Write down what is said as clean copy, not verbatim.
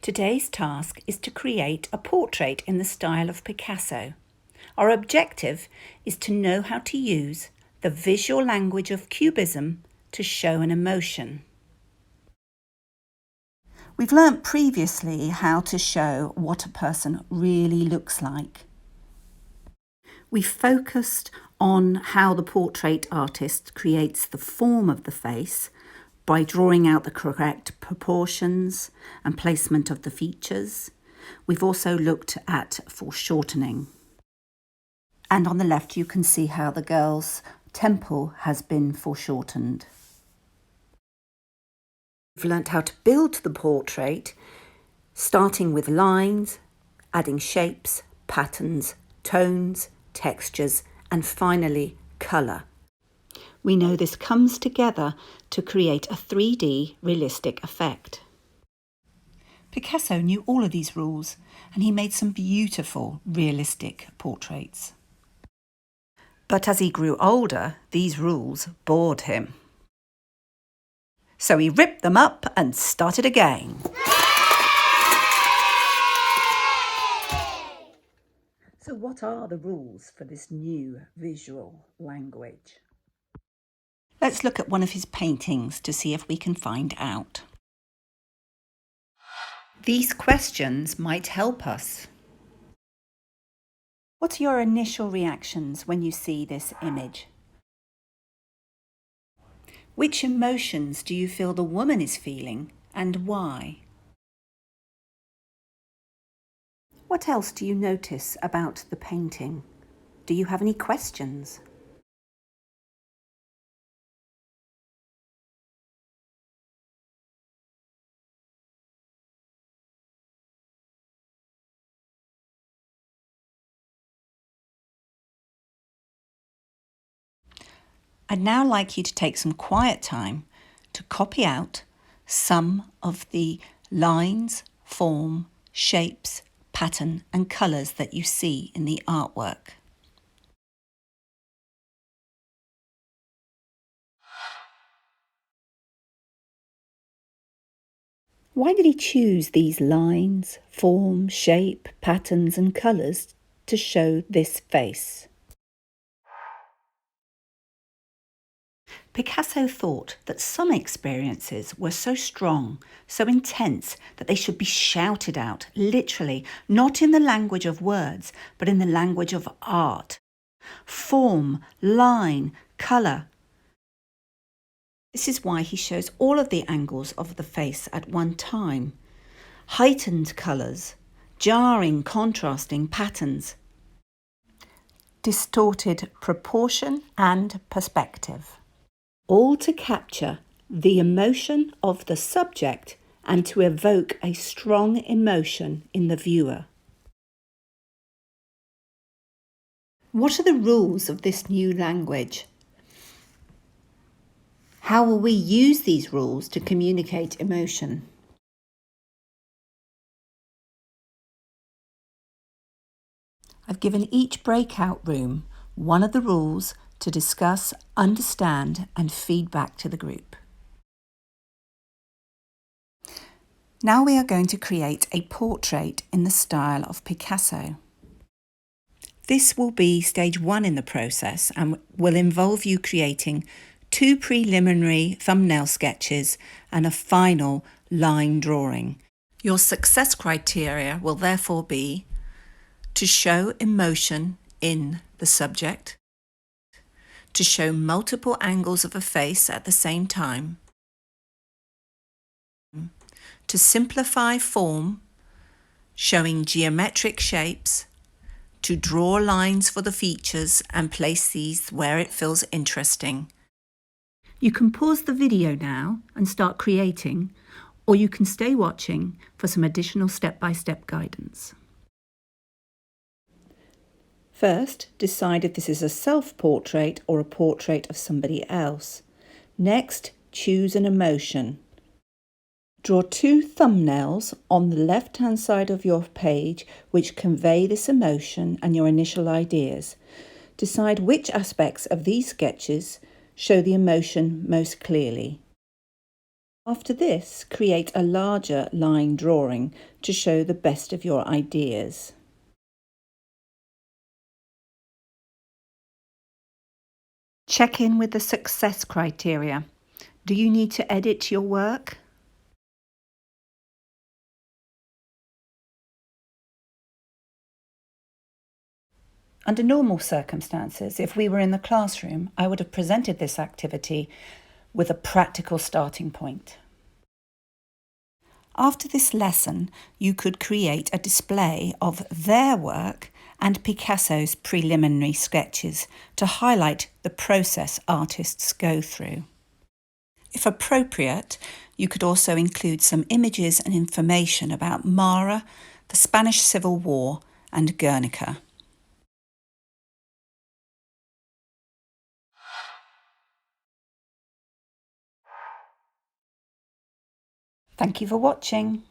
Today's task is to create a portrait in the style of Picasso. Our objective is to know how to use the visual language of Cubism to show an emotion. We've learnt previously how to show what a person really looks like. We focused on how the portrait artist creates the form of the face by drawing out the correct proportions and placement of the features. We've also looked at foreshortening. And on the left you can see how the girl's temple has been foreshortened. We've learnt how to build the portrait, starting with lines, adding shapes, patterns, tones, textures, and finally colour. We know this comes together to create a 3D realistic effect. Picasso knew all of these rules, and he made some beautiful realistic portraits. But as he grew older, these rules bored him. So he ripped them up and started again. So what are the rules for this new visual language? Let's look at one of his paintings to see if we can find out. These questions might help us. What are your initial reactions when you see this image? Which emotions do you feel the woman is feeling and why? What else do you notice about the painting? Do you have any questions? I'd now like you to take some quiet time to copy out some of the lines, form, shapes, pattern and colours that you see in the artwork. Why did he choose these lines, form, shape, patterns and colours to show this face? Picasso thought that some experiences were so strong, so intense, that they should be shouted out, literally, not in the language of words, but in the language of art. Form, line, colour. This is why he shows all of the angles of the face at one time. Heightened colours, jarring, contrasting patterns, distorted proportion and perspective. All to capture the emotion of the subject and to evoke a strong emotion in the viewer. What are the rules of this new language? How will we use these rules to communicate emotion? I've given each breakout room one of the rules to discuss, understand and feed back to the group. Now we are going to create a portrait in the style of Picasso. This will be stage 1 in the process and will involve you creating 2 preliminary thumbnail sketches and a final line drawing. Your success criteria will therefore be to show emotion in the subject, to show multiple angles of a face at the same time, to simplify form, showing geometric shapes, to draw lines for the features and place these where it feels interesting. You can pause the video now and start creating, or you can stay watching for some additional step-by-step guidance. First, decide if this is a self-portrait or a portrait of somebody else. Next, choose an emotion. Draw 2 thumbnails on the left-hand side of your page which convey this emotion and your initial ideas. Decide which aspects of these sketches show the emotion most clearly. After this, create a larger line drawing to show the best of your ideas. Check in with the success criteria. Do you need to edit your work? Under normal circumstances, if we were in the classroom, I would have presented this activity with a practical starting point. After this lesson, you could create a display of their work and Picasso's preliminary sketches to highlight the process artists go through. If appropriate, you could also include some images and information about Mara, the Spanish Civil War, and Guernica. Thank you for watching.